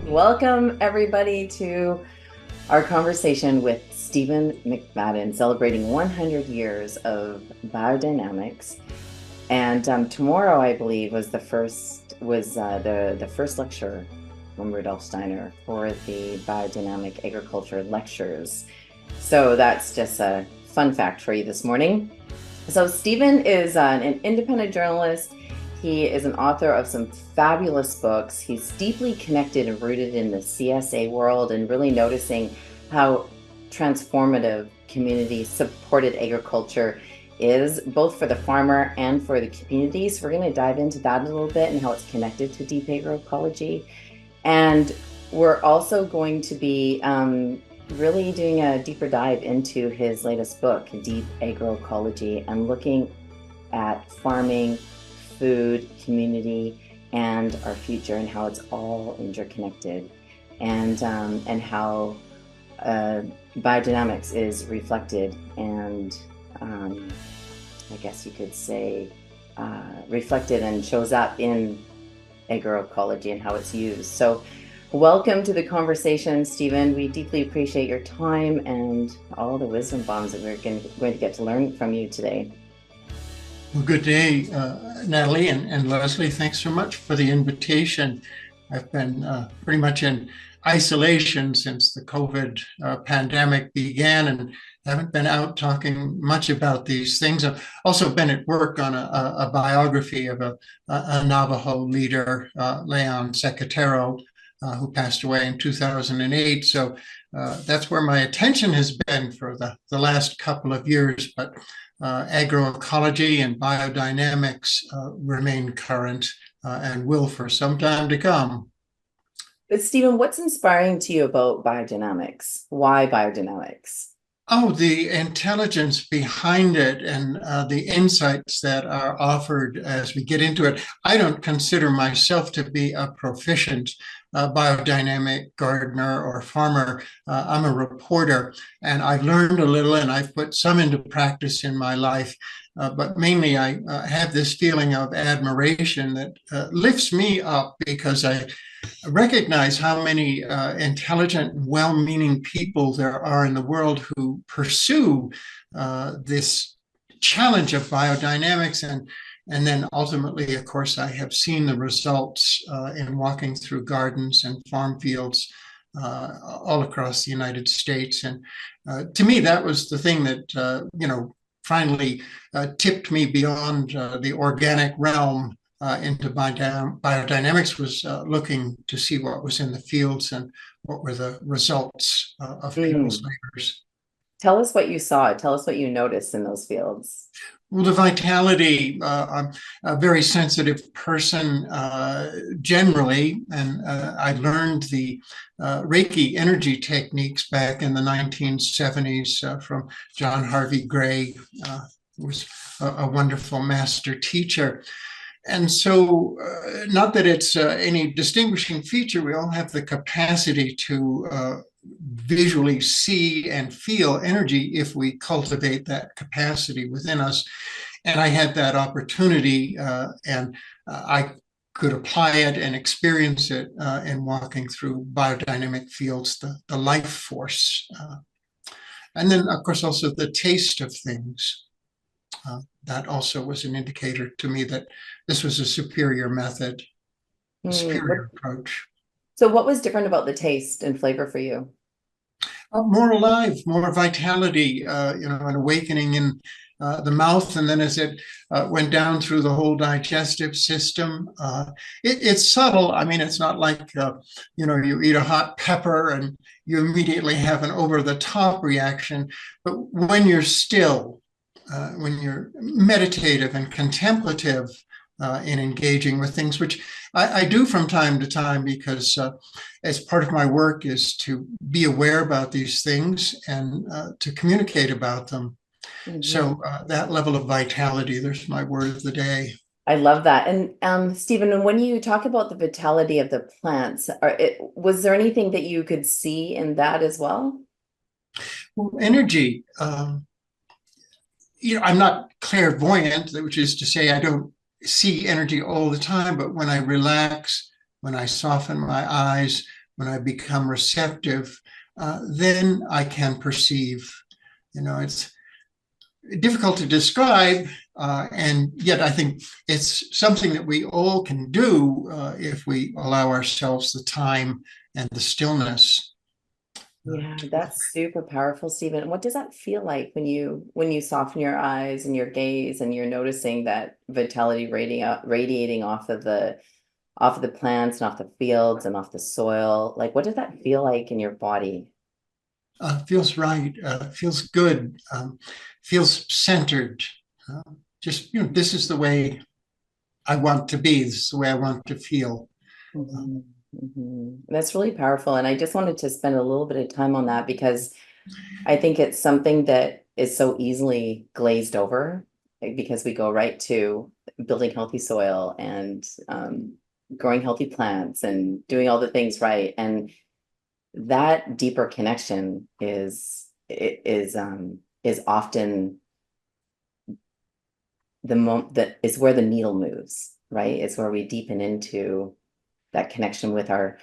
Welcome, everybody, to our conversation with Stephen McFadden, celebrating 100 years of biodynamics. And tomorrow, I believe, was the first lecture from Rudolf Steiner for the biodynamic agriculture lectures. So that's just a fun fact for you this morning. So Stephen is an independent journalist. He is an author of some fabulous books. He's deeply connected and rooted in the CSA world and really noticing how transformative community-supported agriculture is, both for the farmer and for the community. So we're going to dive into that a little bit and how it's connected to deep agroecology. And we're also going to be really doing a deeper dive into his latest book, Deep Agroecology, and looking at farming, food, community, and our future, and how it's all interconnected, and how biodynamics is reflected and I guess you could say reflected and shows up in agroecology and how it's used. So welcome to the conversation, Stephen. We deeply appreciate your time and all the wisdom bombs that we're going to get to learn from you today. Well, good day, Natalie and Leslie. Thanks so much for the invitation. I've been pretty much in isolation since the COVID pandemic began and haven't been out talking much about these things. I've also been at work on a biography of a Navajo leader, Leon Secatero, who passed away in 2008. So that's where my attention has been for the last couple of years. But agroecology and biodynamics remain current and will for some time to come. But Stephen, what's inspiring to you about biodynamics? Why biodynamics? Oh, the intelligence behind it and the insights that are offered as we get into it. I don't consider myself to be a proficient biodynamic gardener or farmer. I'm a reporter, and I've learned a little and I've put some into practice in my life. But mainly I have this feeling of admiration that lifts me up because I recognize how many intelligent, well-meaning people there are in the world who pursue this challenge of biodynamics. And then ultimately, of course, I have seen the results in walking through gardens and farm fields all across the United States. And to me, that was the thing that, finally tipped me beyond the organic realm into biodynamics, was looking to see what was in the fields and what were the results of people's labors. Tell us what you saw. Tell us what you noticed in those fields. Well, the vitality, I'm a very sensitive person generally, and I learned the Reiki energy techniques back in the 1970s from John Harvey Gray, who was a wonderful master teacher. And so, not that it's any distinguishing feature, we all have the capacity to visually see and feel energy if we cultivate that capacity within us. And I had that opportunity, and I could apply it and experience it in walking through biodynamic fields, the life force. And then, of course, also the taste of things. That also was an indicator to me that this was a superior method, a superior approach. So what was different about the taste and flavor for you? More alive, more vitality, an awakening in the mouth. And then as it went down through the whole digestive system, it's subtle. I mean, it's not like, you eat a hot pepper and you immediately have an over-the-top reaction. But when you're still, when you're meditative and contemplative in engaging with things, which I do from time to time, because as part of my work is to be aware about these things and to communicate about them. Mm-hmm. So that level of vitality, there's my word of the day. I love that. And Stephen, when you talk about the vitality of the plants, was there anything that you could see in that as well? Well, energy. I'm not clairvoyant, which is to say I don't see energy all the time, but when I relax, when I soften my eyes, when I become receptive, then I can perceive. It's difficult to describe, and yet I think it's something that we all can do if we allow ourselves the time and the stillness. Yeah, that's super powerful, Stephen. What does that feel like when you soften your eyes and your gaze and you're noticing that vitality radiating off of the plants and off the fields and off the soil? Like, what does that feel like in your body? Feels right, feels good, feels centered. Uh, just, this is the way I want to be. This is the way I want to feel. Mhm, mhm. That's really powerful. And I just wanted to spend a little bit of time on that because I think it's something that is so easily glazed over, like, because we go right to building healthy soil and growing healthy plants and doing all the things right. And that deeper connection is often the moment that is where the needle moves, right? It's where we deepen into that connection with our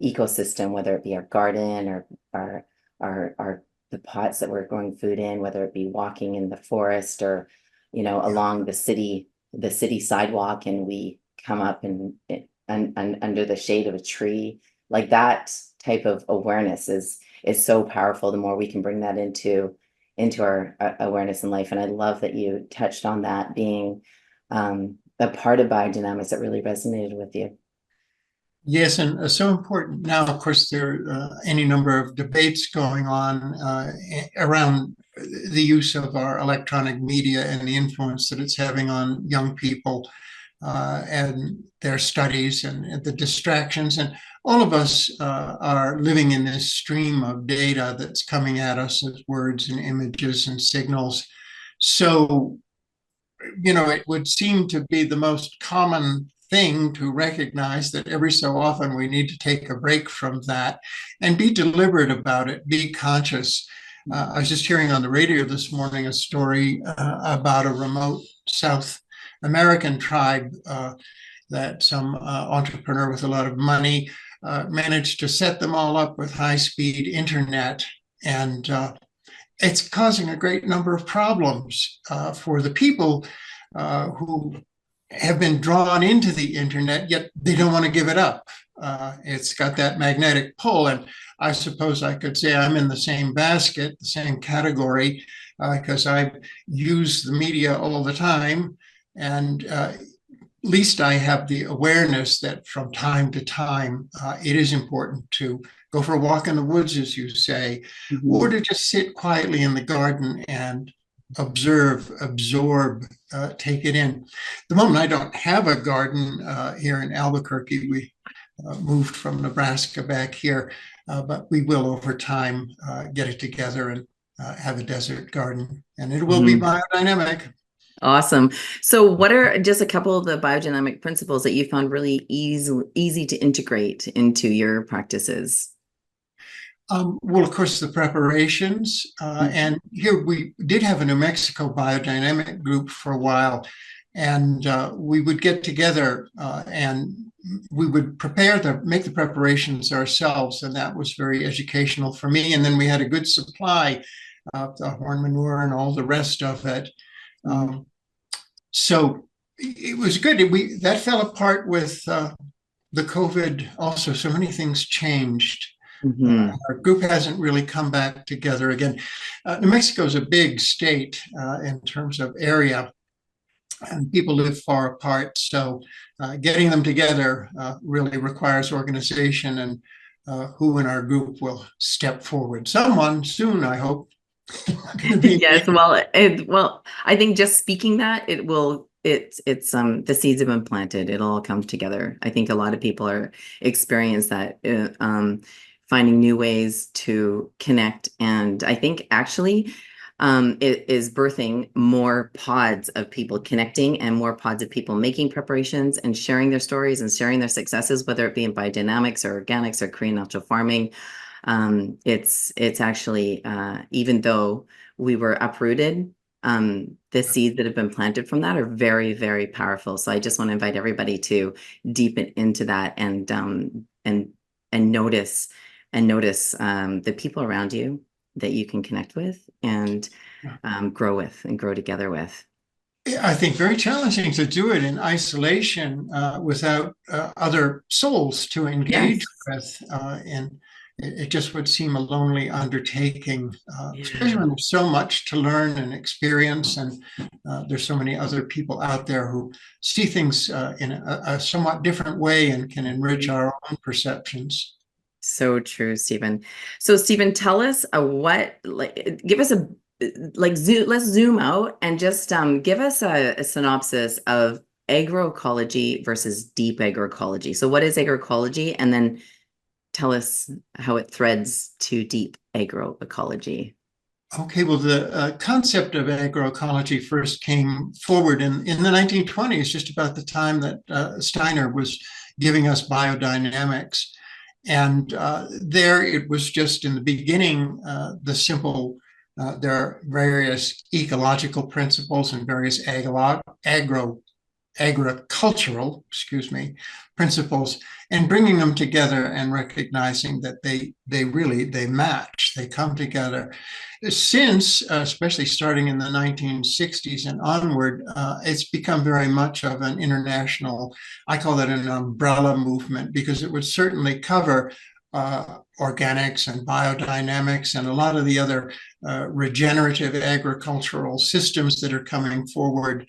ecosystem, whether it be our garden or our the pots that we're growing food in, whether it be walking in the forest or, along the city sidewalk, and we come up and under the shade of a tree. Like that type of awareness is so powerful. The more we can bring that into our awareness in life. And I love that you touched on that being a part of biodynamics that really resonated with you. Yes, and so important now. Of course, there are any number of debates going on around the use of our electronic media and the influence that it's having on young people, and their studies and the distractions. And all of us are living in this stream of data that's coming at us as words and images and signals. So, it would seem to be the most common thing to recognize that every so often we need to take a break from that and be deliberate about it, be conscious. I was just hearing on the radio this morning a story about a remote South American tribe that some entrepreneur with a lot of money managed to set them all up with high speed internet. And it's causing a great number of problems for the people who have been drawn into the internet, yet they don't want to give it up. It's got that magnetic pull. And I suppose I could say I'm in the same basket, the same category, because I use the media all the time. And at least I have the awareness that from time to time, it is important to go for a walk in the woods, as you say, or Mhm. to just sit quietly in the garden and observe, absorb, take it in. The moment I don't have a garden here in Albuquerque, we moved from Nebraska back here, but we will over time get it together and have a desert garden, and it will be Mhm. biodynamic. Awesome. So what are just a couple of the biodynamic principles that you found really easy to integrate into your practices? Well, of course, the preparations. And here we did have a New Mexico biodynamic group for a while. And we would get together and we would make the preparations ourselves. And that was very educational for me. And then we had a good supply of the horn manure and all the rest of it. Mhm. Um, so it was good. That fell apart with the COVID also. So many things changed. Mhm. Our group hasn't really come back together again. New Mexico is a big state in terms of area, and people live far apart. So getting them together really requires organization, and who in our group will step forward. Someone soon, I hope. Not going to be me. Yes, well, I think just speaking that it's the seeds have been planted. It'll all come together. I think a lot of people are experience that finding new ways to connect, and I think actually it is birthing more pods of people connecting and more pods of people making preparations and sharing their stories and sharing their successes, whether it be in biodynamics or organics or Korean natural farming. It's actually even though we were uprooted, the seeds that have been planted from that are very, very powerful. So I just want to invite everybody to deepen into that and notice the people around you that you can connect with and grow with and grow together with. I think very challenging to do it in isolation without other souls to engage Yes. with. And it just would seem a lonely undertaking, especially Yeah. when there's so much to learn and experience. And there's so many other people out there who see things in a somewhat different way and can enrich our own perceptions. So true, Stephen. So, Stephen, tell us give us a let's zoom out and just give us a synopsis of agroecology versus deep agroecology. So, what is agroecology? And then tell us how it threads to deep agroecology. Okay, well, the concept of agroecology first came forward in the 1920s, just about the time that Steiner was giving us biodynamics. And there it was just in the beginning, the simple, there are various ecological principles and various agricultural, principles, and bringing them together and recognizing that they match, they come together. Since, especially starting in the 1960s and onward, it's become very much of an international, I call it an umbrella movement, because it would certainly cover organics and biodynamics and a lot of the other regenerative agricultural systems that are coming forward,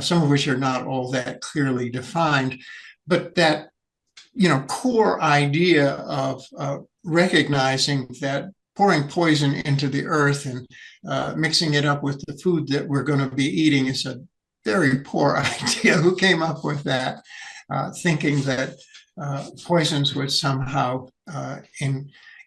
some of which are not all that clearly defined. But that, core idea of recognizing that pouring poison into the earth and mixing it up with the food that we're going to be eating is a very poor idea. Who came up with that? Thinking that poisons would somehow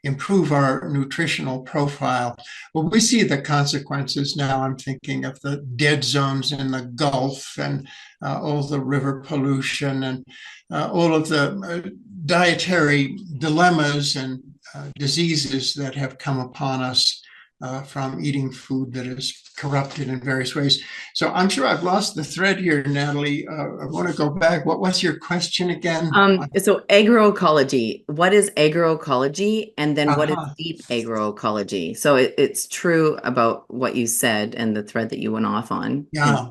improve our nutritional profile. Well, we see the consequences now. I'm thinking of the dead zones in the Gulf and all the river pollution and all of the dietary dilemmas and diseases that have come upon us from eating food that is corrupted in various ways. So I'm sure I've lost the thread here, Natalie. I want to go back. What was your question again? So agroecology, what is agroecology? And then what is Uh-huh. deep agroecology? So it's true about what you said and the thread that you went off on. Yeah.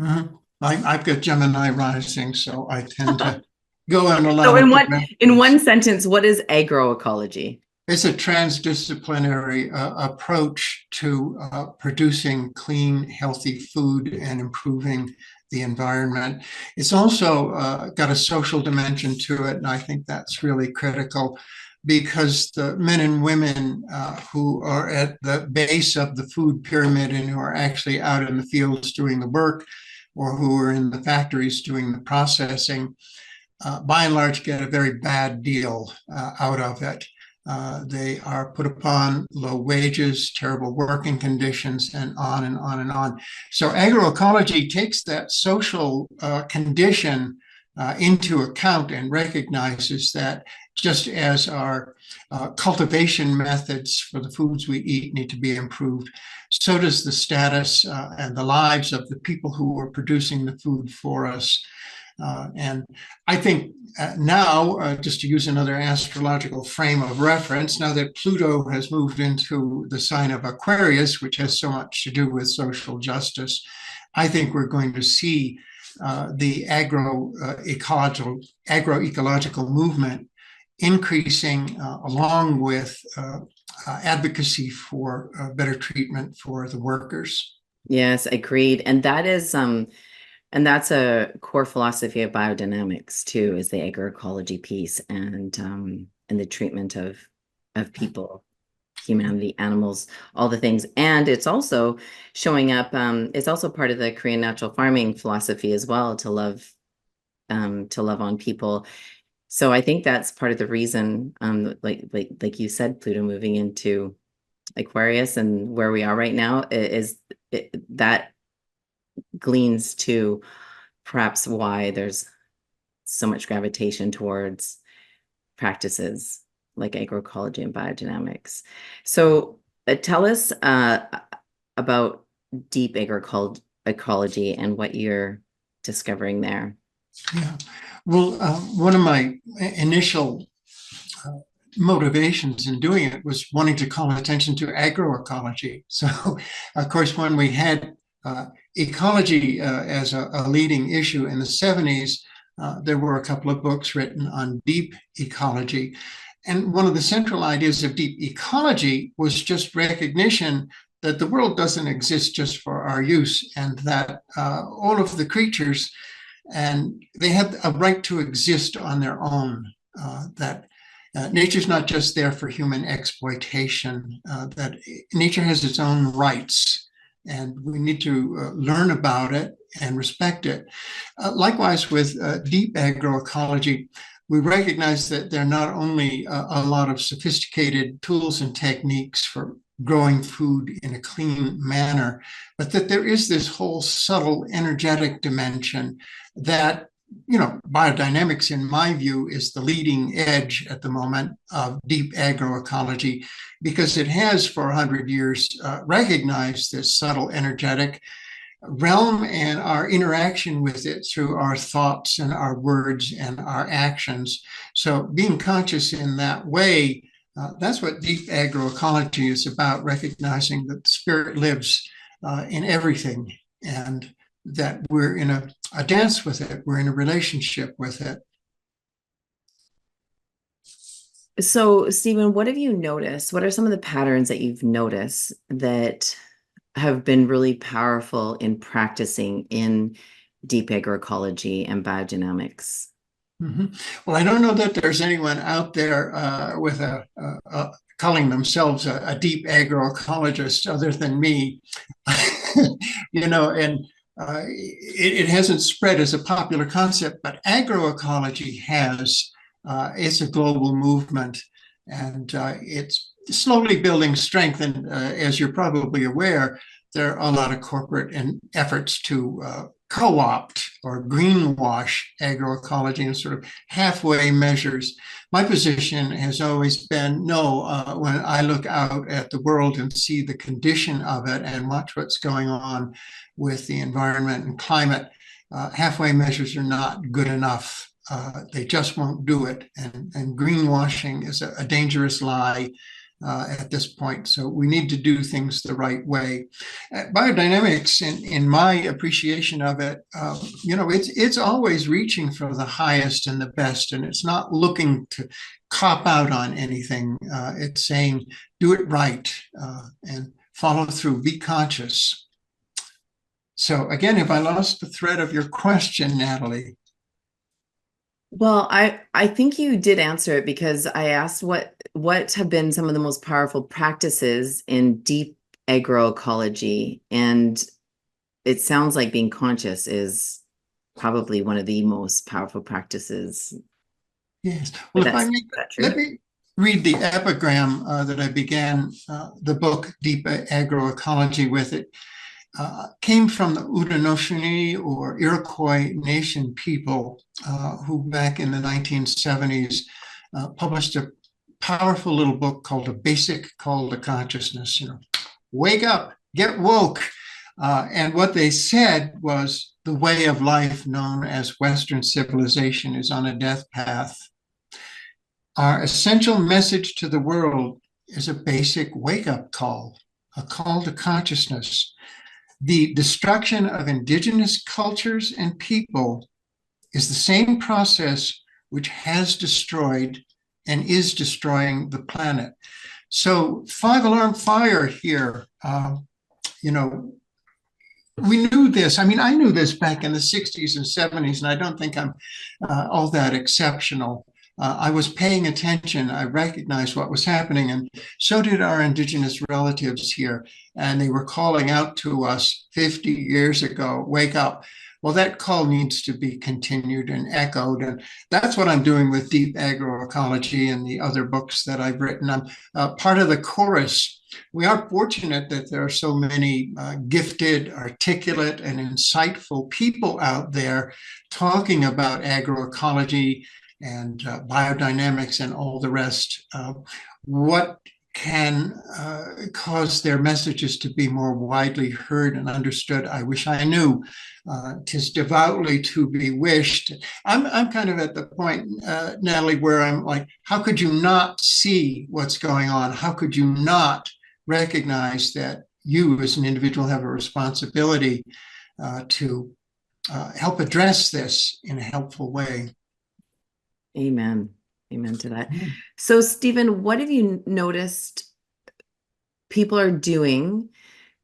Mm-hmm. I've got Gemini rising, so I tend to go in a lot So of in one directions. sentence, what is agroecology? It's a transdisciplinary approach to producing clean, healthy food and improving the environment. It's also got a social dimension to it, and I think that's really critical because the men and women who are at the base of the food pyramid and who are actually out in the fields doing the work or who are in the factories doing the processing, by and large, get a very bad deal out of it. They are put upon low wages, terrible working conditions, and on and on and on. So agroecology takes that social condition into account and recognizes that just as our cultivation methods for the foods we eat need to be improved, so does the status and the lives of the people who are producing the food for us. And I think now, just to use another astrological frame of reference, now that Pluto has moved into the sign of Aquarius, which has so much to do with social justice, I think we're going to see the agroecological movement increasing along with advocacy for better treatment for the workers. Yes, agreed. And that's a core philosophy of biodynamics too, is the agroecology piece and the treatment of people, humanity, animals, all the things. And it's also showing up, it's also part of the Korean natural farming philosophy as well, to love on people. So I think that's part of the reason, like you said, Pluto moving into Aquarius and where we are right now that gleans to perhaps why there's so much gravitation towards practices like agroecology and biodynamics. So tell us about deep agroecology and what you're discovering there. Yeah. Well, one of my initial motivations in doing it was wanting to call attention to agroecology. So, of course, when we had ecology as a leading issue in the 70s, there were a couple of books written on deep ecology. And one of the central ideas of deep ecology was just recognition that the world doesn't exist just for our use, and that all of the creatures, and they have a right to exist on their own, that nature's not just there for human exploitation, that nature has its own rights, and we need to learn about it and respect it. Likewise, with deep agroecology, we recognize that there are not only a lot of sophisticated tools and techniques for growing food in a clean manner, but that there is this whole subtle energetic dimension that, biodynamics, in my view, is the leading edge at the moment of deep agroecology, because it has for 100 years recognized this subtle energetic realm and our interaction with it through our thoughts and our words and our actions. So being conscious in that way, that's what deep agroecology is about, recognizing that the spirit lives in everything, and that we're in a dance with it, we're in a relationship with it. So, Stephen, what have you noticed? What are some of the patterns that you've noticed that have been really powerful in practicing in deep agroecology and biodynamics? Mm-hmm. Well, I don't know that there's anyone out there with calling themselves a deep agroecologist other than me, and it hasn't spread as a popular concept, but agroecology has. It's a global movement, and it's slowly building strength. And as you're probably aware, there are a lot of corporate efforts to co-opt or greenwash agroecology and sort of halfway measures. My position has always been no, when I look out at the world and see the condition of it and watch what's going on with the environment and climate, halfway measures are not good enough. They just won't do it. And greenwashing is a dangerous lie at this point. So we need to do things the right way. Biodynamics, in my appreciation of it, it's always reaching for the highest and the best, and it's not looking to cop out on anything. It's saying, do it right and follow through, be conscious. So again, have I lost the thread of your question, Natalie? Well, I think you did answer it, because I asked what have been some of the most powerful practices in deep agroecology, and it sounds like being conscious is probably one of the most powerful practices. Yes. Well, if I may, let me read the epigram that I began the book Deep Agroecology with. It came from the Haudenosaunee or Iroquois Nation people who back in the 1970s published a powerful little book called A Basic Call to Consciousness. Wake up, get woke. And what they said was the way of life known as Western civilization is on a death path. Our essential message to the world is a basic wake-up call, a call to consciousness. The destruction of indigenous cultures and people is the same process which has destroyed and is destroying the planet. So 5-alarm fire here. We knew this. I mean, I knew this back in the 60s and 70s, and I don't think I'm all that exceptional. I was paying attention. I recognized what was happening, and so did our indigenous relatives here. And they were calling out to us 50 years ago, wake up. Well, that call needs to be continued and echoed. And that's what I'm doing with Deep Agroecology and the other books that I've written. I'm part of the chorus. We are fortunate that there are so many gifted, articulate, and insightful people out there talking about agroecology and biodynamics and all the rest. What can cause their messages to be more widely heard and understood. I wish I knew. 'Tis devoutly to be wished. I'm kind of at the point, Natalie, where I'm like, how could you not see what's going on? How could you not recognize that you as an individual have a responsibility to help address this in a helpful way? Amen. Amen to that. So, Stephen, what have you noticed people are doing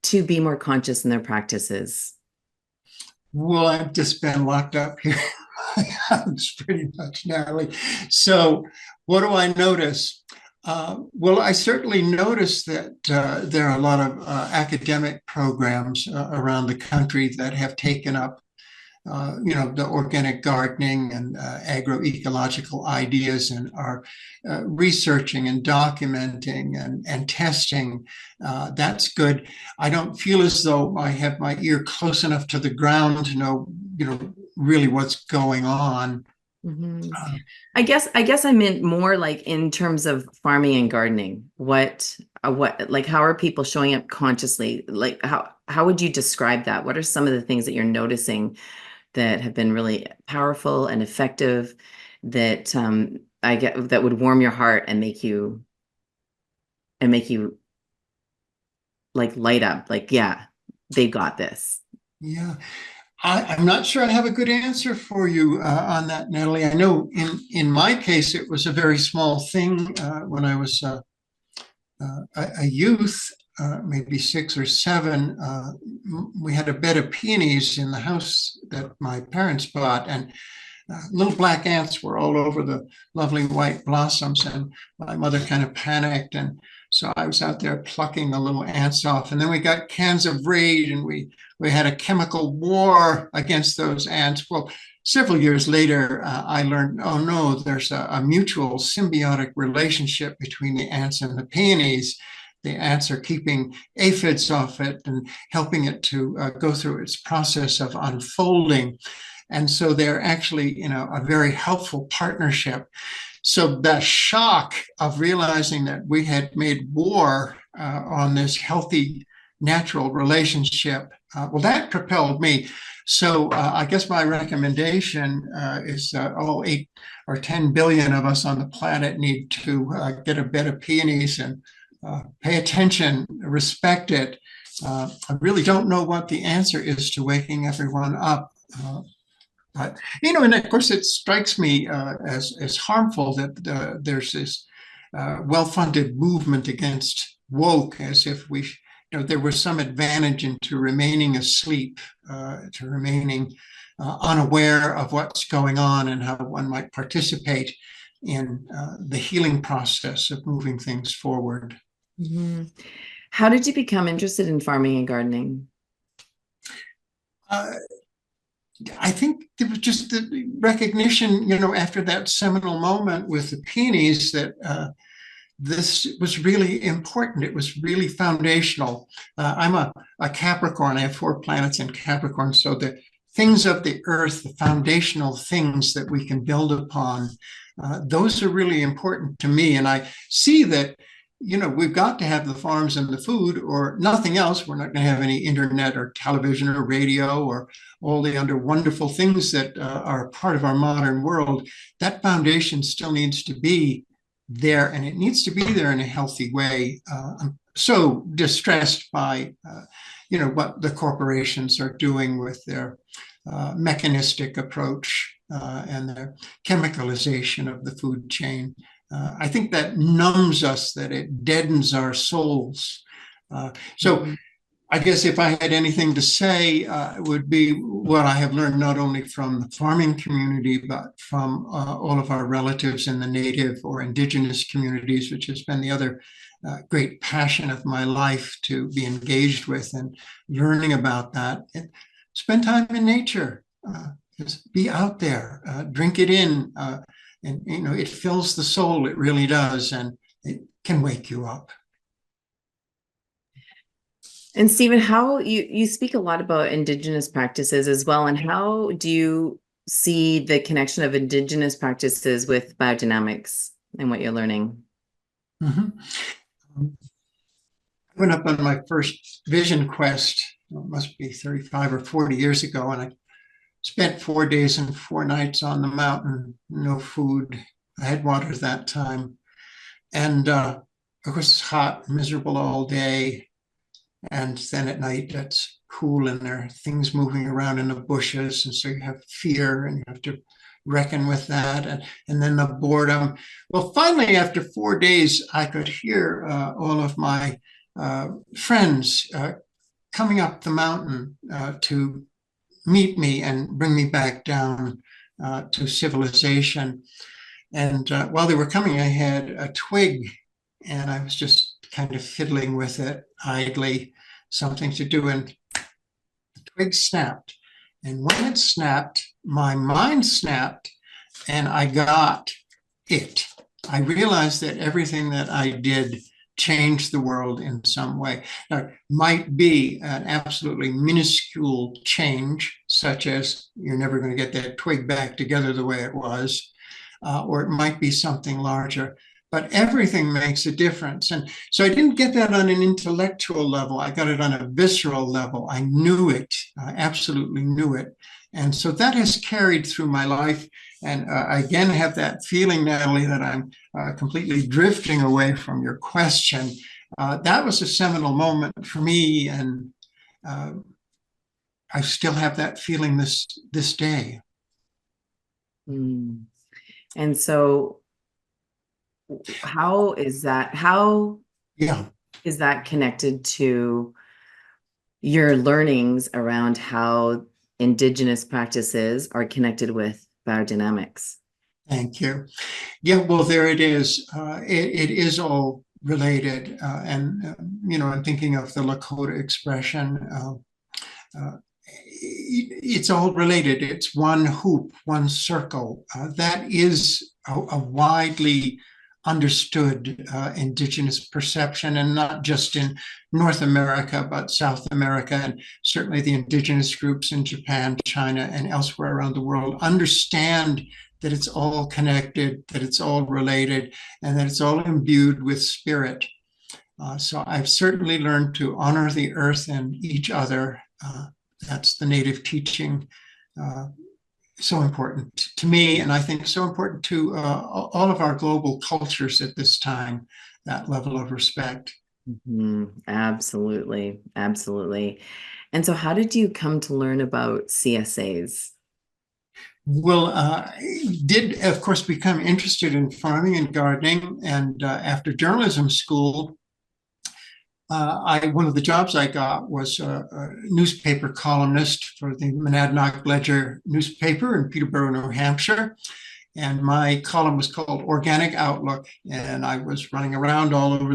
to be more conscious in their practices? Well, I've just been locked up here in my house pretty much, Natalie. So, what do I notice? Well, I certainly notice that there are a lot of academic programs around the country that have taken up the organic gardening and agroecological ideas and are researching and documenting and testing. That's good. I don't feel as though I have my ear close enough to the ground to know, really what's going on. Mm-hmm. I guess I meant more like in terms of farming and gardening. Like how are people showing up consciously? Like how would you describe that? What are some of the things that you're noticing that have been really powerful and effective that I get that would warm your heart and make you like light up, like, yeah, they've got this. Yeah. I'm not sure I have a good answer for you on that, Natalie. I know in my case, it was a very small thing when I was a youth, maybe 6 or 7. We had a bed of peonies in the house that my parents bought, and little black ants were all over the lovely white blossoms. And my mother kind of panicked. And so I was out there plucking the little ants off. And then we got cans of Raid, and we had a chemical war against those ants. Well, several years later, I learned, oh no, there's a mutual symbiotic relationship between the ants and the peonies. The ants are keeping aphids off it and helping it to go through its process of unfolding. And so they're actually, a very helpful partnership. So the shock of realizing that we had made war on this healthy, natural relationship, well, that propelled me. So I guess my recommendation is all 8 or 10 billion of us on the planet need to get a bed of peonies and pay attention, respect it. I really don't know what the answer is to waking everyone up. But, and of course, it strikes me as harmful that there's this well-funded movement against woke, as if there was some advantage into remaining asleep, to remaining unaware of what's going on and how one might participate in the healing process of moving things forward. Mm-hmm. How did you become interested in farming and gardening? I think there was just the recognition, after that seminal moment with the peonies that this was really important. It was really foundational. I'm a Capricorn. I have 4 planets in Capricorn. So the things of the earth, the foundational things that we can build upon, those are really important to me. And I see that we've got to have the farms and the food or nothing else. We're not going to have any internet or television or radio or all the other wonderful things that are part of our modern world. That foundation still needs to be there, and it needs to be there in a healthy way. I'm so distressed by, what the corporations are doing with their mechanistic approach and their chemicalization of the food chain. I think that numbs us, that it deadens our souls. So I guess if I had anything to say, it would be what I have learned not only from the farming community, but from all of our relatives in the native or indigenous communities, which has been the other great passion of my life to be engaged with and learning about that. Spend time in nature, just be out there, drink it in. And, it fills the soul, it really does, and it can wake you up. And Stephen, how you speak a lot about Indigenous practices as well, and how do you see the connection of Indigenous practices with biodynamics and what you're learning? Mm-hmm. I went up on my first vision quest, it must be 35 or 40 years ago, and I spent 4 days and 4 nights on the mountain, no food. I had water that time. And of course, it's hot, miserable all day. And then at night, it's cool and there are things moving around in the bushes. And so you have fear and you have to reckon with that. And then the boredom. Well, finally, after 4 days, I could hear all of my friends coming up the mountain to meet me and bring me back down to civilization. And while they were coming, I had a twig and I was just kind of fiddling with it idly, something to do. And the twig snapped. And when it snapped, my mind snapped and I got it. I realized that everything that I did changed the world in some way. Now, it might be an absolutely minuscule change, such as you're never going to get that twig back together the way it was, or it might be something larger. But everything makes a difference. And so I didn't get that on an intellectual level. I got it on a visceral level. I knew it, I absolutely knew it. And so that has carried through my life. And I again have that feeling, Natalie, that I'm completely drifting away from your question. That was a seminal moment for me. And I still have that feeling this day. Mm. And so how is that connected to your learnings around how indigenous practices are connected with biodynamics? Thank you. Yeah, well, there it is. It is all related. I'm thinking of the Lakota expression. It's all related. It's one hoop, one circle. That is a widely understood indigenous perception, and not just in North America, but South America, and certainly the indigenous groups in Japan, China, and elsewhere around the world understand that it's all connected, that it's all related, and that it's all imbued with spirit. So I've certainly learned to honor the earth and each other. That's the native teaching. So important to me, and I think so important to all of our global cultures at this time, that level of respect. Mm-hmm. Absolutely. Absolutely. And so how did you come to learn about CSAs? Well, did, of course, become interested in farming and gardening. And after journalism school, one of the jobs I got was a newspaper columnist for the Monadnock Ledger newspaper in Peterborough, New Hampshire. And my column was called Organic Outlook. And I was running around all over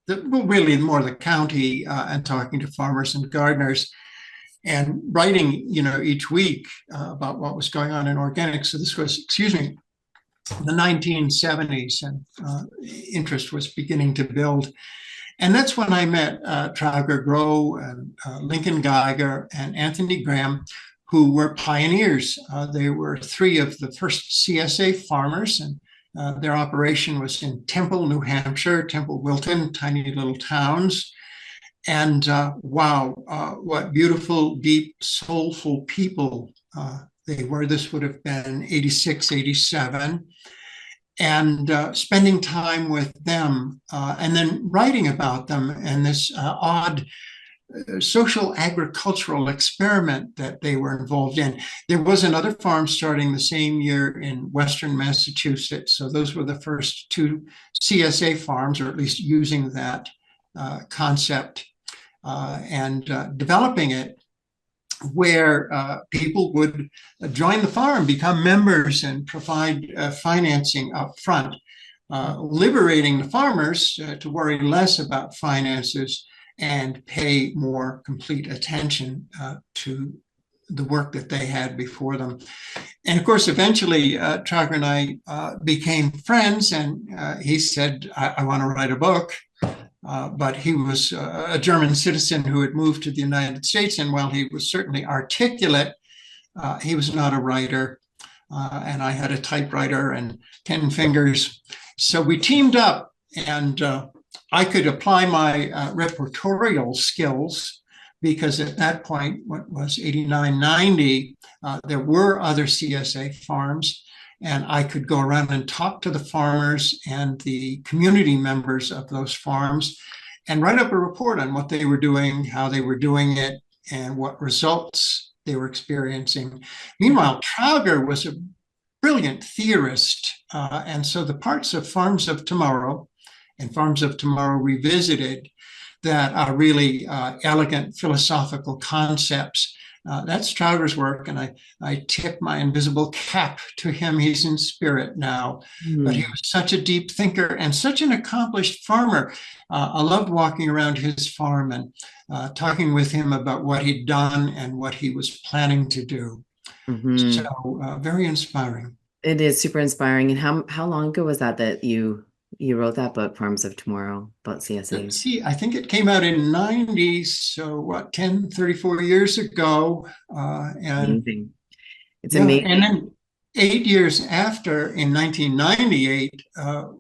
really more the county, and talking to farmers and gardeners and writing, each week about what was going on in organics. So this was, the 1970s, and interest was beginning to build. And that's when I met Trauger Grow and Lincoln Geiger and Anthony Graham, who were pioneers. They were three of the first CSA farmers, and their operation was in Temple, New Hampshire, Temple, Wilton, tiny little towns. And wow, what beautiful, deep, soulful people they were. This would have been 86, 87. And spending time with them and then writing about them and this odd social agricultural experiment that they were involved in. There was another farm starting the same year in Western Massachusetts. So those were the first two CSA farms, or at least using that concept and developing it, where people would join the farm, become members, and provide financing up front, liberating the farmers to worry less about finances and pay more complete attention to the work that they had before them. And of course, eventually, Trauger and I became friends, and he said, I want to write a book. But he was a German citizen who had moved to the United States. And while he was certainly articulate, he was not a writer. And I had a typewriter and 10 fingers. So we teamed up, and I could apply my repertorial skills because at that point, what was 89, 90, there were other CSA farms, and I could go around and talk to the farmers and the community members of those farms and write up a report on what they were doing, how they were doing it, and what results they were experiencing. Meanwhile, Trauger was a brilliant theorist. And so the parts of Farms of Tomorrow and Farms of Tomorrow Revisited that are really elegant philosophical concepts. That's Trauger's work, and I tip my invisible cap to him. He's in spirit now, but he Hmm. was such a deep thinker and such an accomplished farmer. I loved walking around his farm and talking with him about what he'd done and what he was planning to do. Hmm. So very inspiring. It is super inspiring. And how long ago was that you wrote that book, Farms of Tomorrow, about Let's CSAs? see, I think it came out in 90, so what, 10, 34 years ago. And Amazing. It's yeah, and amazing. then 8 years after, in 1998,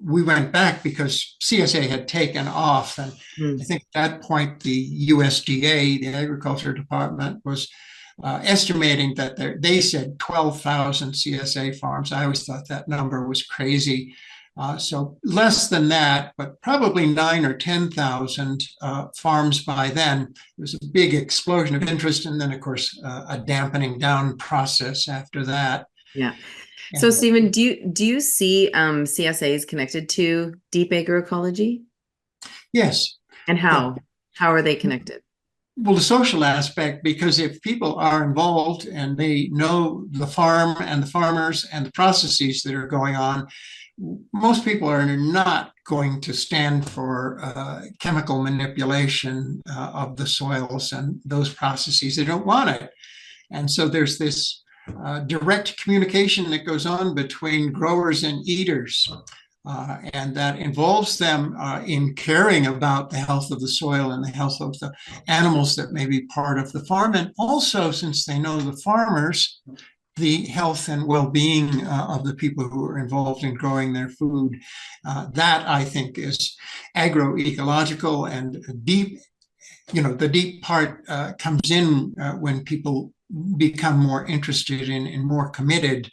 we went back because CSA had taken off. And I Hmm. think at that point, the USDA, the Agriculture Department, was estimating that they said 12,000 CSA farms. I always thought that number was crazy. So less than that, but probably 9 or 10,000 farms by then. There was a big explosion of interest, and then, of course, a dampening down process after that. Yeah. So And Stephen, do you see CSAs connected to deep agroecology? yes, And yeah. how? How are they connected? Well, the social aspect, because if people are involved and they know the farm and the farmers and the processes that are going on, most people are not going to stand for chemical manipulation of the soils and those processes. They don't want it. And so there's this direct communication that goes on between growers and eaters. And that involves them in caring about the health of the soil and the health of the animals that may be part of the farm. And also, since they know the farmers, the health and well-being of the people who are involved in growing their food. That, I think, is agroecological and deep. The deep part comes in when people become more interested and more committed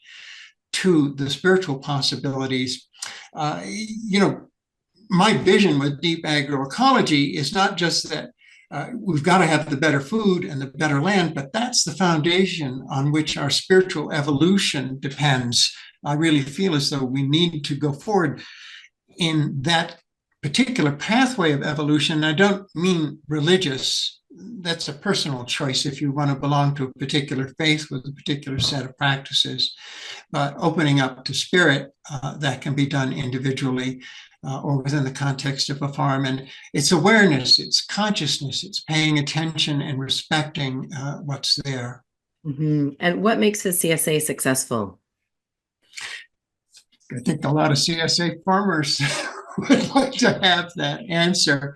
to the spiritual possibilities. My vision with deep agroecology is not just that we've got to have the better food and the better land, but that's the foundation on which our spiritual evolution depends. I really feel as though we need to go forward in that particular pathway of evolution. I don't mean religious. That's a personal choice if you want to belong to a particular faith with a particular set of practices. But opening up to spirit, that can be done individually or within the context of a farm. And it's awareness, it's consciousness, it's paying attention and respecting what's there. And what makes a CSA successful? I think a lot of CSA farmers would like to have that answer.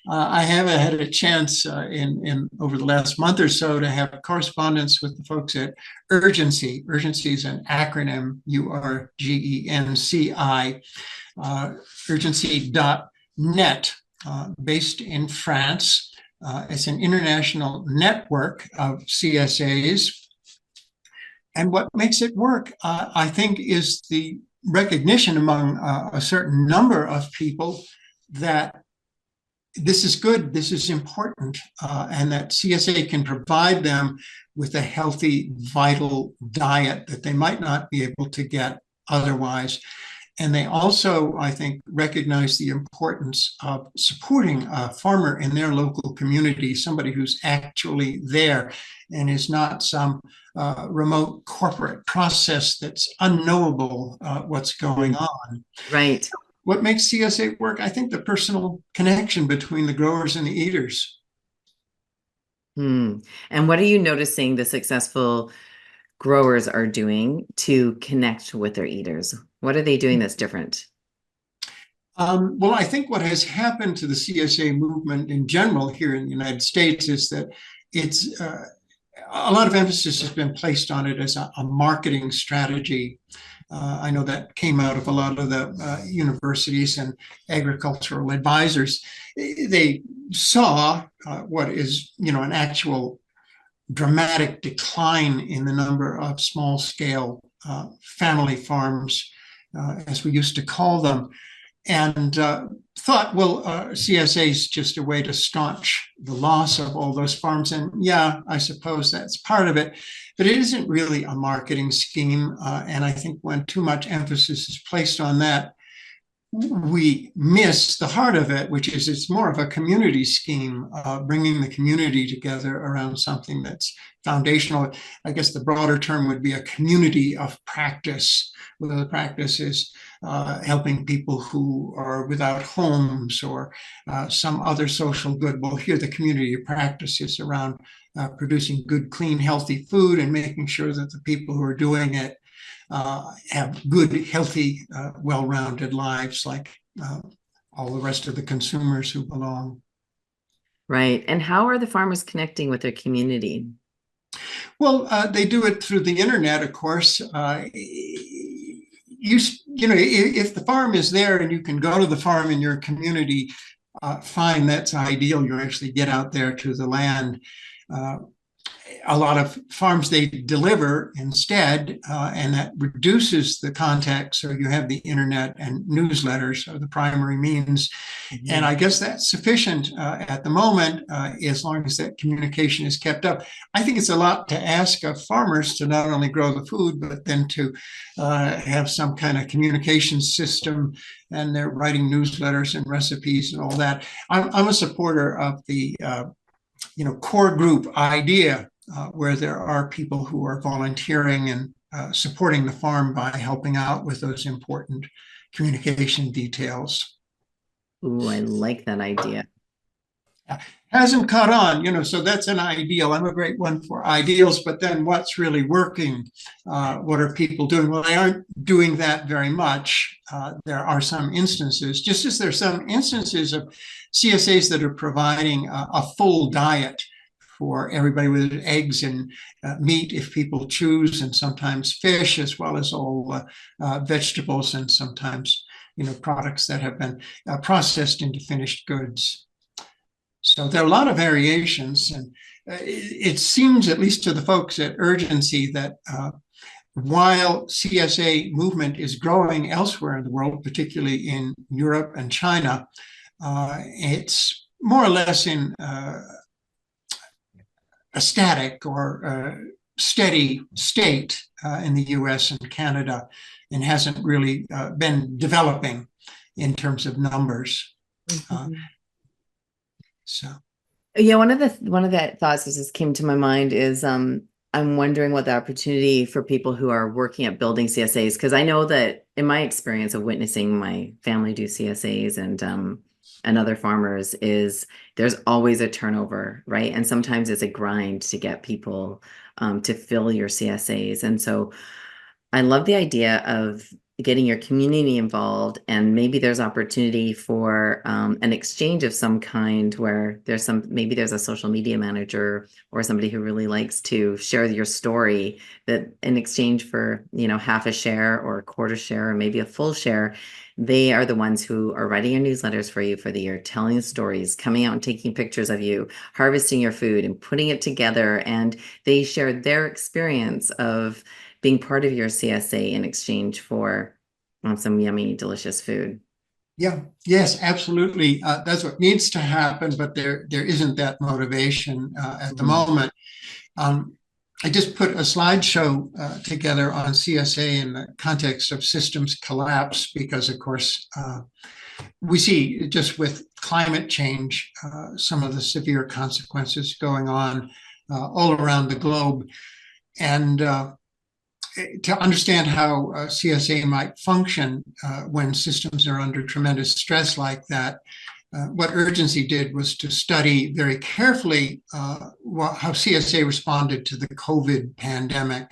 I haven't had a chance in over the last month or so to have correspondence with the folks at Urgency. Urgency is an acronym, URGENCI, urgency.net, based in France. It's an international network of CSAs. And what makes it work, I think, is the recognition among a certain number of people that this is good, this is important, and that CSA can provide them with a healthy, vital diet that they might not be able to get otherwise. And they also, I think, recognize the importance of supporting a farmer in their local community, somebody who's actually there and is not some remote corporate process that's unknowable what's going Mhm. on. Right. What makes CSA work? I think the personal connection between the growers and the eaters. Hmm. And what are you noticing the successful growers are doing to connect with their eaters? What are they doing that's different? Well, I think what has happened to the CSA movement in general here in the United States is that it's a lot of emphasis has been placed on it as a marketing strategy. I know that came out of a lot of the universities and agricultural advisors. They saw what is, an actual dramatic decline in the number of small scale family farms, as we used to call them, and thought, well, CSA is just a way to staunch the loss of all those farms. And yeah, I suppose that's part of it, but it isn't really a marketing scheme. And I think when too much emphasis is placed on that, we miss the heart of it, which is it's more of a community scheme, bringing the community together around something that's foundational. I guess the broader term would be a community of practice, where the practice is helping people who are without homes or some other social good. Well, here the community of practice is around producing good, clean, healthy food and making sure that the people who are doing it have good, healthy, well-rounded lives like all the rest of the consumers who belong. Right. And how are the farmers connecting with their community? Well, they do it through the internet, of course. If the farm is there and you can go to the farm in your community, fine, that's ideal. You actually get out there to the land. A lot of farms they deliver instead, and that reduces the contact. So you have the internet and newsletters are the primary means. Mm-hmm. And I guess that's sufficient at the moment, as long as that communication is kept up. I think it's a lot to ask of farmers to not only grow the food, but then to have some kind of communication system, and they're writing newsletters and recipes and all that. I'm a supporter of the core group idea, where there are people who are volunteering and supporting the farm by helping out with those important communication details. Ooh, I like that idea. Hasn't caught on, so that's an ideal. I'm a great one for ideals, but then what's really working? What are people doing? Well, they aren't doing that very much. There are some instances, just as there's some instances of CSAs that are providing a full diet for everybody, with eggs and meat if people choose, and sometimes fish, as well as all vegetables, and sometimes products that have been processed into finished goods. So there are a lot of variations, and it seems, at least to the folks at Urgency, that while CSA movement is growing elsewhere in the world, particularly in Europe and China, it's more or less in a static or steady state in the US and Canada, and hasn't really been developing in terms of numbers. Mm-hmm. So yeah, one of the thoughts that just came to my mind is I'm wondering what the opportunity for people who are working at building CSAs, because I know that in my experience of witnessing my family do CSAs and other farmers, is there's always a turnover, right? And sometimes it's a grind to get people to fill your CSAs. And so I love the idea of getting your community involved, and maybe there's opportunity for an exchange of some kind, where maybe there's a social media manager or somebody who really likes to share your story, that in exchange for half a share or a quarter share or maybe a full share, they are the ones who are writing your newsletters for you for the year, telling stories, coming out and taking pictures of you, harvesting your food and putting it together. And they share their experience of being part of your CSA in exchange for some yummy, delicious food. Yeah, yes, absolutely. That's what needs to happen, but there isn't that motivation at the moment. I just put a slideshow together on CSA in the context of systems collapse, because, of course, we see just with climate change, some of the severe consequences going on all around the globe. And to understand how CSA might function when systems are under tremendous stress like that, what Urgency did was to study very carefully how CSA responded to the COVID pandemic.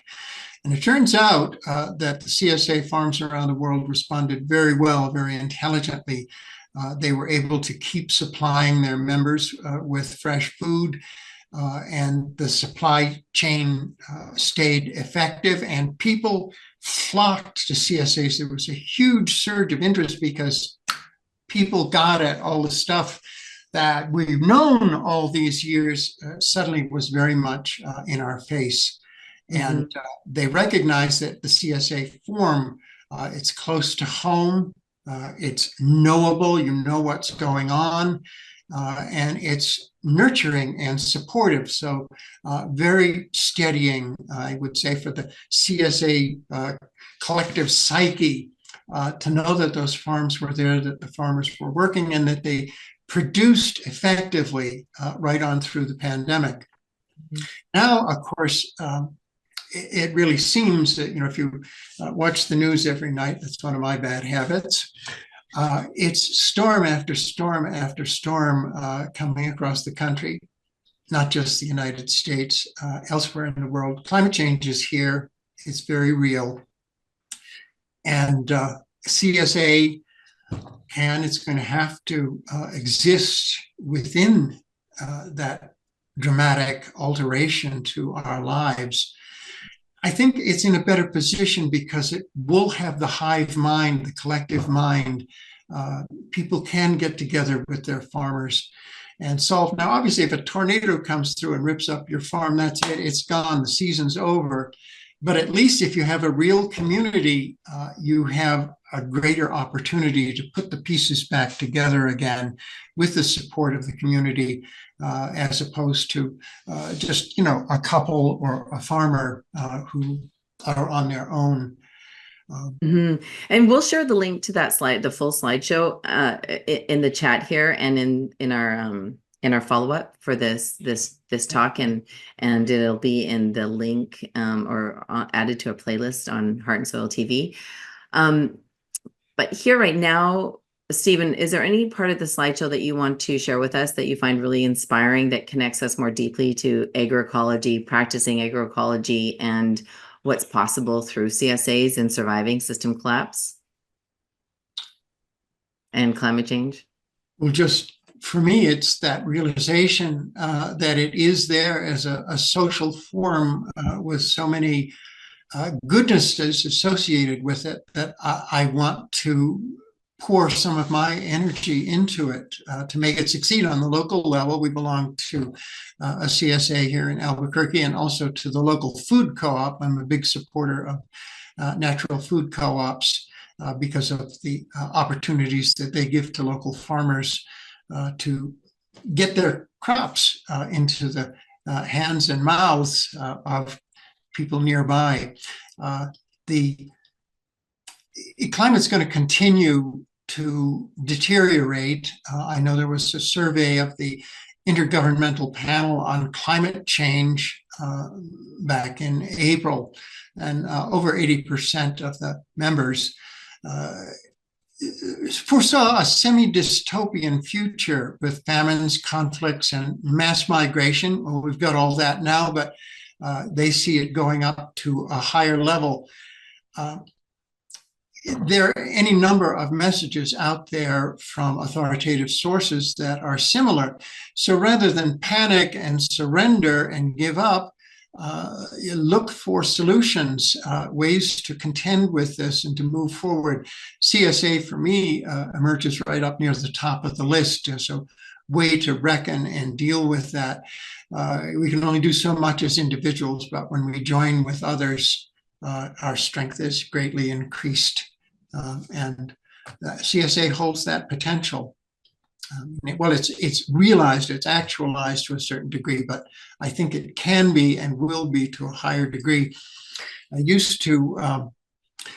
And it turns out that the CSA farms around the world responded very well, very intelligently. They were able to keep supplying their members with fresh food. and the supply chain stayed effective, and people flocked to CSAs. There was a huge surge of interest because people got at all the stuff that we've known all these years suddenly was very much in our face. And they recognize that the CSA form, it's close to home, it's knowable, you know what's going on, and it's nurturing and supportive. So very steadying, I would say, for the CSA collective psyche, to know that those farms were there, that the farmers were working, and that they produced effectively right on through the pandemic. Now, of course, it really seems that, if you watch the news every night, that's one of my bad habits. It's storm after storm after storm coming across the country, not just the United States, elsewhere in the world. Climate change is here. It's very real. And CSA it's going to have to exist within that dramatic alteration to our lives. I think it's in a better position because it will have the hive mind, the collective mind. People can get together with their farmers and solve. Now, obviously, if a tornado comes through and rips up your farm, that's it. It's gone. The season's over. But at least if you have a real community, you have a greater opportunity to put the pieces back together again with the support of the community, as opposed to just, a couple or a farmer who are on their own. And we'll share the link to that slide, the full slideshow, in the chat here and in our follow-up for this talk, and it'll be in the link or added to a playlist on Heart and Soil TV. But here right now, Stephen, is there any part of the slideshow that you want to share with us that you find really inspiring, that connects us more deeply to agroecology, practicing agroecology, and what's possible through CSAs and surviving system collapse and climate change? Well, just for me, it's that realization that it is there as a social form with so many goodnesses associated with it, that I want to pour some of my energy into it to make it succeed on the local level. We belong to a CSA here in Albuquerque, and also to the local food co-op. I'm a big supporter of natural food co-ops because of the opportunities that they give to local farmers to get their crops into the hands and mouths of people nearby. The climate's going to continue to deteriorate. I know there was a survey of the Intergovernmental Panel on Climate Change back in April, and over 80% of the members foresaw a semi-dystopian future with famines, conflicts, and mass migration. Well, we've got all that now, but they see it going up to a higher level. There are any number of messages out there from authoritative sources that are similar. So rather than panic and surrender and give up, you look for solutions, ways to contend with this and to move forward. CSA for me emerges right up near the top of the list as a way to reckon and deal with that. We can only do so much as individuals, but when we join with others, our strength is greatly increased. And CSA holds that potential. Well, it's realized, it's actualized to a certain degree, but I think it can be and will be to a higher degree. I used to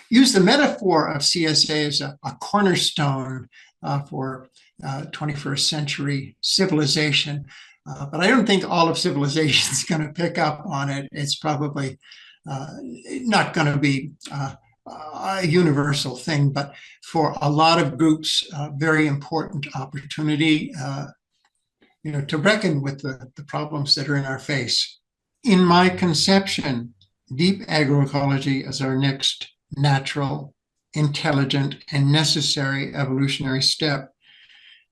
use the metaphor of CSA as a cornerstone for 21st century civilization, but I don't think all of civilization is going to pick up on it. It's probably not going to be a universal thing, but for a lot of groups, very important opportunity, to reckon with the problems that are in our face. In my conception, deep agroecology is our next natural, intelligent, and necessary evolutionary step.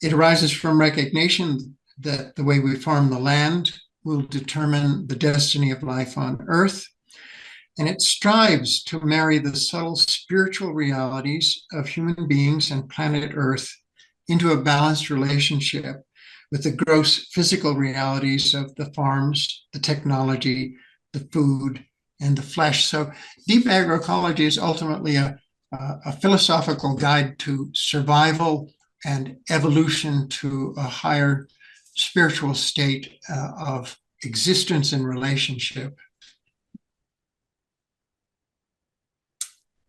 It arises from recognition that the way we farm the land will determine the destiny of life on Earth. And it strives to marry the subtle spiritual realities of human beings and planet Earth into a balanced relationship with the gross physical realities of the farms, the technology, the food, and the flesh. So deep agroecology is ultimately a philosophical guide to survival and evolution to a higher spiritual state of existence and relationship.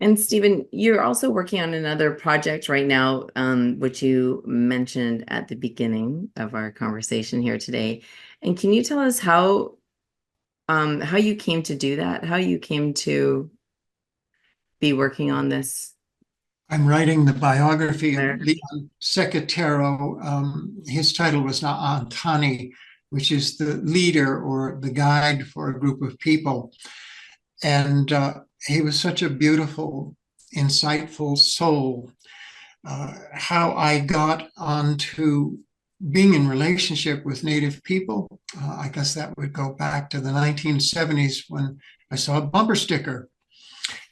And Stephen, you're also working on another project right now, which you mentioned at the beginning of our conversation here today. And can you tell us how you came to do that? How you came to be working on this? I'm writing the biography of Leon Secatero. His title was Naantani, which is the leader or the guide for a group of people. And he was such a beautiful, insightful soul. How I got onto being in relationship with Native people, I guess that would go back to the 1970s when I saw a bumper sticker.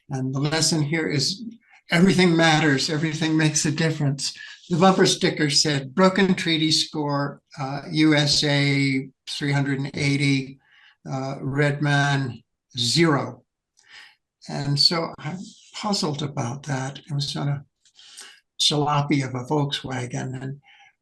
And the lesson here is everything matters, everything makes a difference. The bumper sticker said, broken treaty score, USA 380, Red Man 0. And so I'm puzzled about that. It was on a jalopy of a Volkswagen. And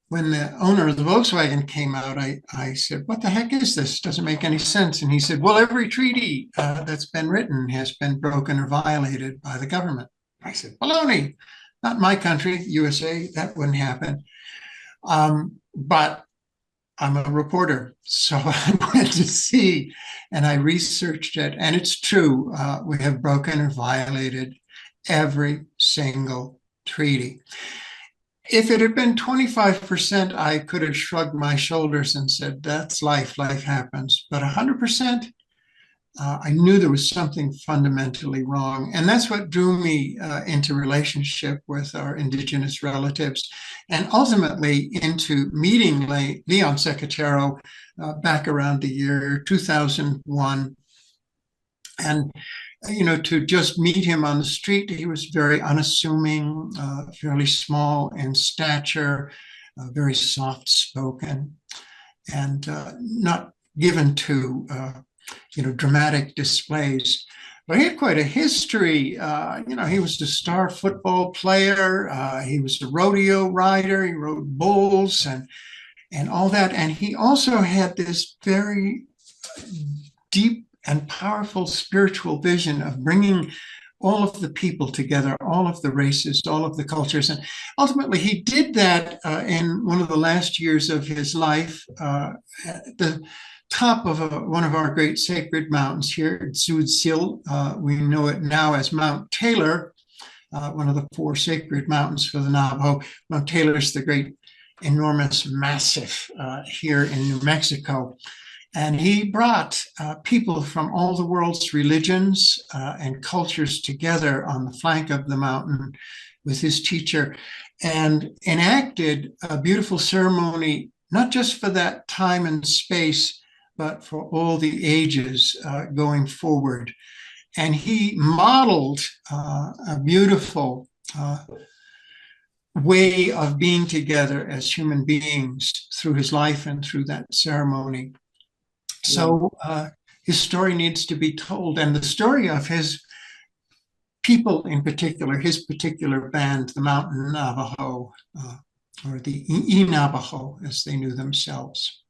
when the owner of the Volkswagen came out, I said, what the heck is this? Doesn't make any sense. And he said, well, every treaty that's been written has been broken or violated by the government. I said, baloney, not my country, USA, that wouldn't happen. But I'm a reporter, so I went to see and I researched it, and it's true. We have broken or violated every single treaty. If it had been 25%, I could have shrugged my shoulders and said, that's life, life happens. But 100%, I knew there was something fundamentally wrong. And that's what drew me into relationship with our Indigenous relatives and ultimately into meeting Leon Secatero back around the year 2001. And to just meet him on the street, he was very unassuming, fairly small in stature, very soft spoken, and not given to dramatic displays. But he had quite a history. He was a star football player. He was a rodeo rider. He rode bulls and all that. And he also had this very deep and powerful spiritual vision of bringing all of the people together, all of the races, all of the cultures. And ultimately, he did that in one of the last years of his life, at the top of one of our great sacred mountains here at Tzoutsil. We know it now as Mount Taylor, one of the 4 sacred mountains for the Navajo. Mount Taylor is the great, enormous massif here in New Mexico. And he brought people from all the world's religions and cultures together on the flank of the mountain with his teacher and enacted a beautiful ceremony, not just for that time and space, but for all the ages going forward. And he modeled a beautiful way of being together as human beings through his life and through that ceremony. So his story needs to be told, and the story of his people in particular, his particular band, the Mountain Navajo, or the E-Navajo, as they knew themselves.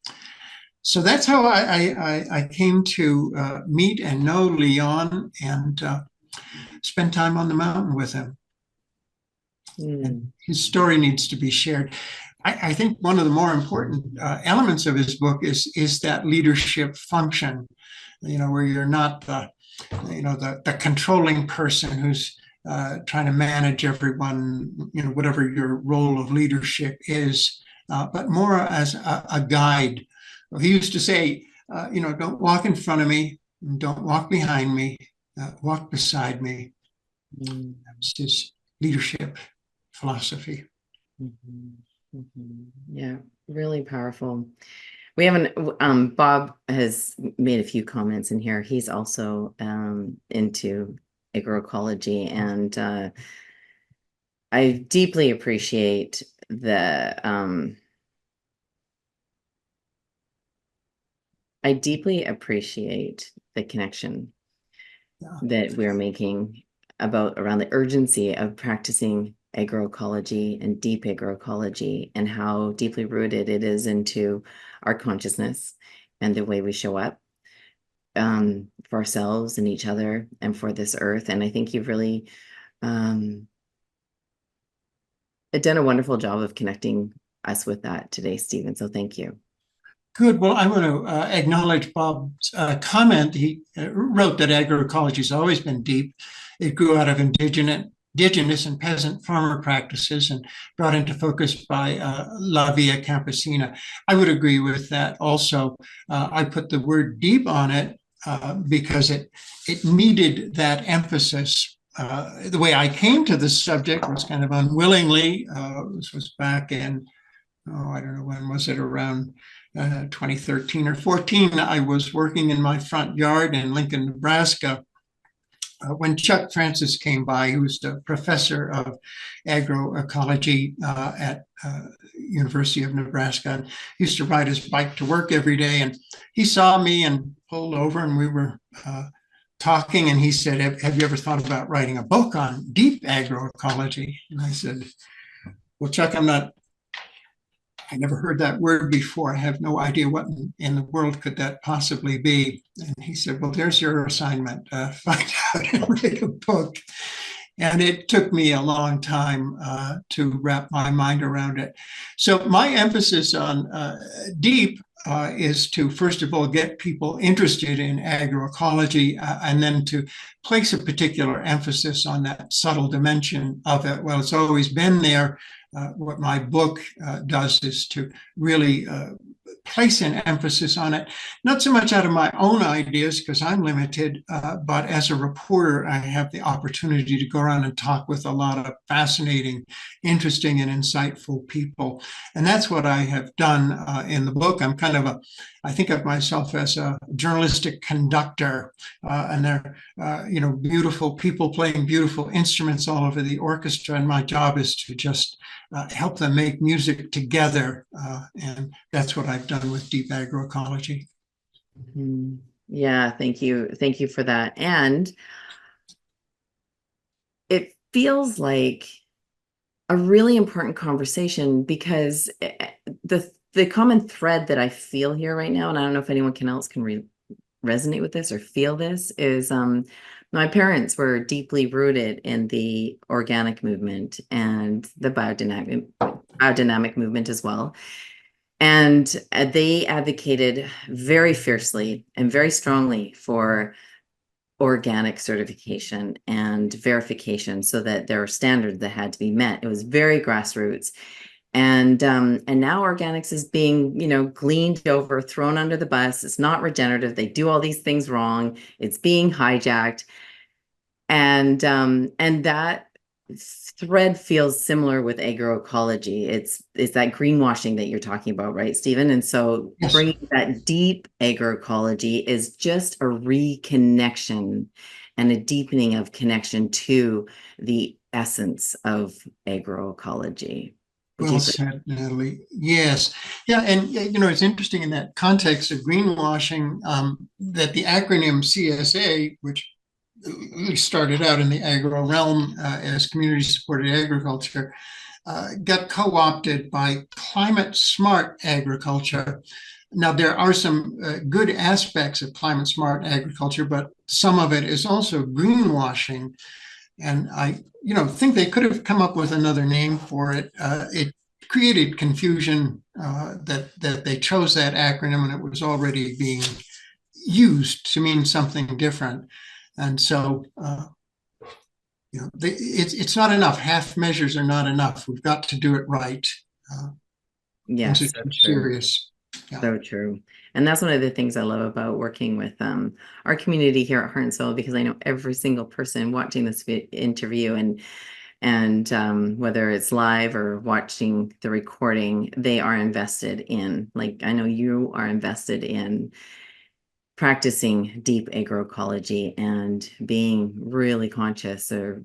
So that's how I came to meet and know Leon and spend time on the mountain with him. And his story needs to be shared. I think one of the more important elements of his book is that leadership function, where you're not the controlling person who's trying to manage everyone, whatever your role of leadership is, but more as a guide. He used to say, don't walk in front of me, don't walk behind me, walk beside me. That's his leadership philosophy. Mm-hmm. Mm-hmm. Yeah, really powerful. We haven't, Bob has made a few comments in here. He's also into agroecology, and I deeply appreciate I deeply appreciate the connection Yeah. that we're making about around the urgency of practicing agroecology and deep agroecology, and how deeply rooted it is into our consciousness and the way we show up for ourselves and each other and for this earth. And I think you've really um, done a wonderful job of connecting us with that today, Stephen. So thank you. Good. Well, I want to acknowledge Bob's comment. He wrote that agroecology has always been deep. It grew out of indigenous and peasant farmer practices and brought into focus by La Via Campesina. I would agree with that also. I put the word deep on it because it needed that emphasis. The way I came to this subject was kind of unwillingly. This was back in, oh, I don't know, when was it, around 2013 or 14. I was working in my front yard in Lincoln, Nebraska, when Chuck Francis came by. He was a professor of agroecology at University of Nebraska, and he used to ride his bike to work every day. And he saw me and pulled over, and we were talking, and he said, have you ever thought about writing a book on deep agroecology? And I said, well, Chuck, I never heard that word before. I have no idea what in the world could that possibly be. And he said, well, there's your assignment. Find out and write a book. And it took me a long time to wrap my mind around it. So my emphasis on deep is to, first of all, get people interested in agroecology, and then to place a particular emphasis on that subtle dimension of it. Well, it's always been there. What my book does is to really place an emphasis on it, not so much out of my own ideas, because I'm limited, but as a reporter, I have the opportunity to go around and talk with a lot of fascinating, interesting, and insightful people. And that's what I have done in the book. I'm kind of I think of myself as a journalistic conductor, and they're, beautiful people playing beautiful instruments all over the orchestra. And my job is to just help them make music together. And that's what I've done with deep agroecology. Mhm. Yeah, thank you. Thank you for that. And it feels like a really important conversation, because the common thread that I feel here right now, and I don't know if anyone else can resonate with this or feel this, is my parents were deeply rooted in the organic movement and the biodynamic movement as well. And they advocated very fiercely and very strongly for organic certification and verification, so that there were standards that had to be met. It was very grassroots. And now organics is being, gleaned over, thrown under the bus. It's not regenerative. They do all these things wrong. It's being hijacked. And that thread feels similar with agroecology. It's that greenwashing that you're talking about, right, Stephen? And so Yes. bringing that deep agroecology is just a reconnection and a deepening of connection to the essence of agroecology. Would you Well say? said, Natalie. Yes. Yeah. And, it's interesting in that context of greenwashing, that the acronym CSA, which started out in the agro realm as community supported agriculture, got co opted by climate smart agriculture. Now, there are some good aspects of climate smart agriculture, but some of it is also greenwashing. And I, think they could have come up with another name for it. It created confusion that they chose that acronym, and it was already being used to mean something different. And so, it's not enough. Half measures are not enough. We've got to do it right. Uh, things are Yes, so too true. serious. Yeah. So true. And that's one of the things I love about working with our community here at Heart and Soul, because I know every single person watching this interview, and And whether it's live or watching the recording, they are invested in, like I know you are invested in practicing deep agroecology and being really conscious or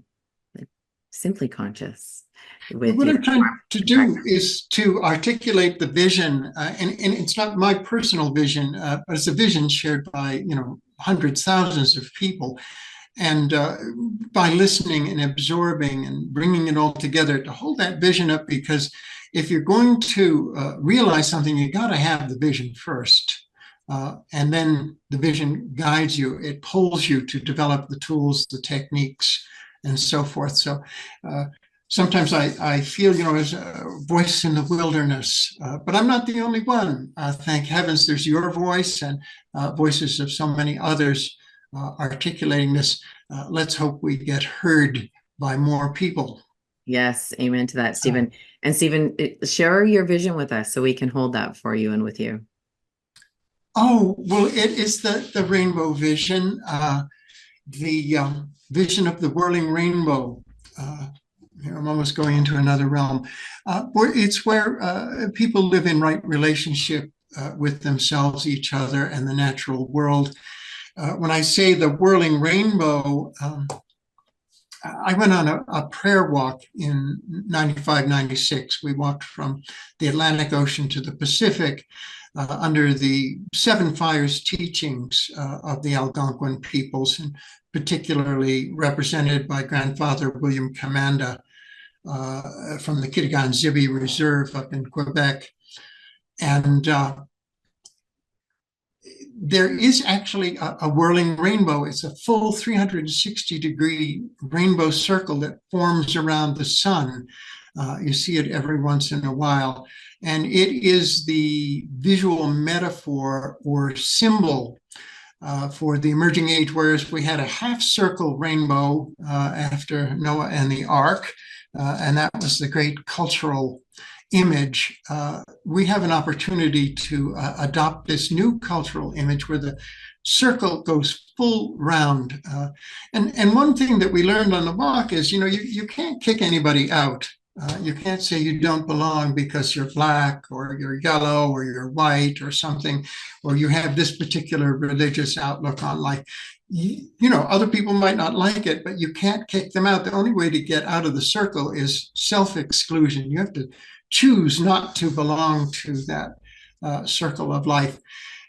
simply conscious with What your I'm trying to do practice. is to articulate the vision, and it's not my personal vision, but it's a vision shared by hundreds, thousands of people. And by listening and absorbing and bringing it all together to hold that vision up, because if you're going to realize something, you got to have the vision first. And then the vision guides you, it pulls you to develop the tools, the techniques, and so forth. So sometimes I feel, as a voice in the wilderness, but I'm not the only one. Thank heavens there's your voice and voices of so many others articulating this. Let's hope we get heard by more people. Yes, amen to that, Uh, Stephen. And Stephen, share your vision with us so we can hold that for you and with you. oh, well, it is the rainbow vision, the vision of the whirling rainbow. I'm almost going into another realm. It's where people live in right relationship with themselves, each other, and the natural world. When I say the whirling rainbow, I went on a prayer walk in 95, 96. We walked from the Atlantic Ocean to the Pacific under the Seven Fires teachings of the Algonquin peoples, and particularly represented by Grandfather William Commanda from the Kitigan-Zibi Reserve up in Quebec. And there is actually a whirling rainbow. It's a full 360-degree rainbow circle that forms around the sun. You see it every once in a while. And it is the visual metaphor or symbol for the emerging age, whereas we had a half circle rainbow after Noah and the Ark, and that was the great cultural image. We have an opportunity to adopt this new cultural image where the circle goes full round. And one thing that we learned on the walk is, you can't kick anybody out. You can't say you don't belong because you're black or you're yellow or you're white or something, or you have this particular religious outlook on life. Other people might not like it, but you can't kick them out. The only way to get out of the circle is self-exclusion. You have to choose not to belong to that circle of life.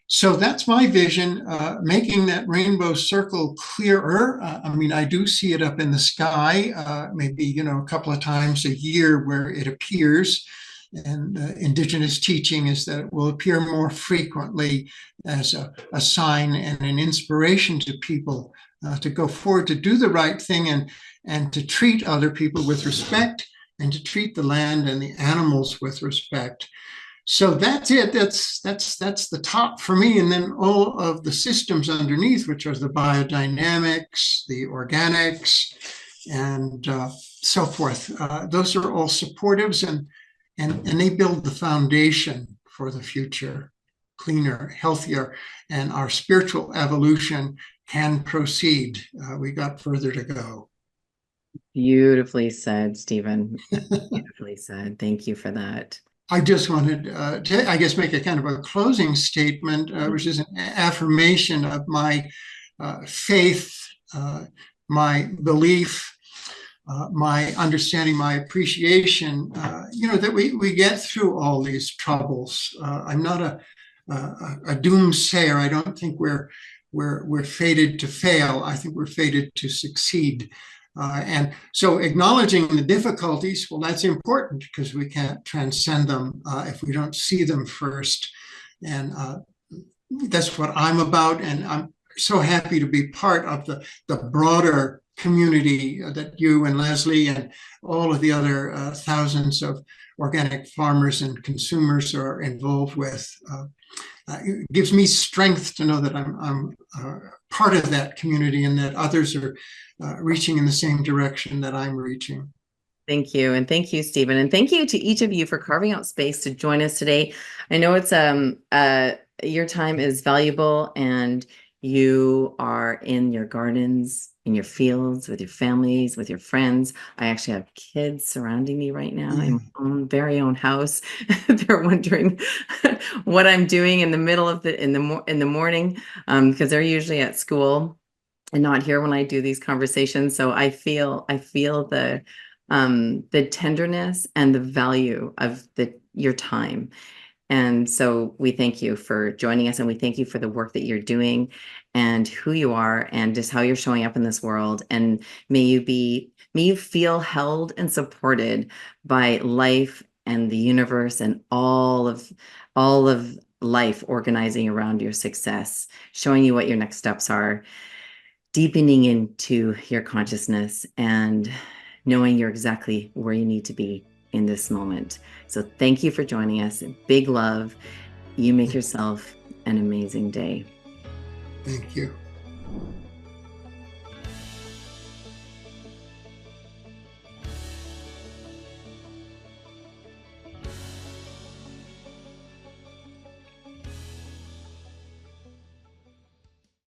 So that's my vision, making that rainbow circle clearer. I do see it up in the sky, maybe, a couple of times a year where it appears. And indigenous teaching is that it will appear more frequently as a sign and an inspiration to people to go forward, to do the right thing and to treat other people with respect and to treat the land and the animals with respect. So that's it. That's the top for me. And then all of the systems underneath, which are the biodynamics, the organics, and so forth. Those are all supportives, and they build the foundation for the future, cleaner, healthier, and our spiritual evolution can proceed. We got further to go. Beautifully said, Stephen. Beautifully said. Thank you for that. I just wanted to, I guess, make a kind of a closing statement, which is an affirmation of my faith, my belief, my understanding, my appreciation, that we get through all these troubles. I'm not a doomsayer. I don't think we're fated to fail. I think we're fated to succeed. And so acknowledging the difficulties, well, that's important because we can't transcend them if we don't see them first. And that's what I'm about. And I'm so happy to be part of the broader community that you and Leslie and all of the other thousands of organic farmers and consumers are involved with. It gives me strength to know that I'm part of that community and that others are reaching in the same direction that I'm reaching. Thank you. And thank you, Stephen. And thank you to each of you for carving out space to join us today. I know it's your time is valuable and You are in your gardens, in your fields, with your families, with your friends. I actually have kids surrounding me right now in my Mm. own very own house. They're wondering what I'm doing in the middle of in the morning, because they're usually at school and not here when I do these conversations. So I feel the tenderness and the value of the your time. And so we thank you for joining us, and we thank you for the work that you're doing and who you are and just how you're showing up in this world. And may you feel held and supported by life and the universe and all of life organizing around your success, showing you what your next steps are, deepening into your consciousness and knowing you're exactly where you need to be in this moment. So thank you for joining us. Big love. You make yourself an amazing day. Thank you.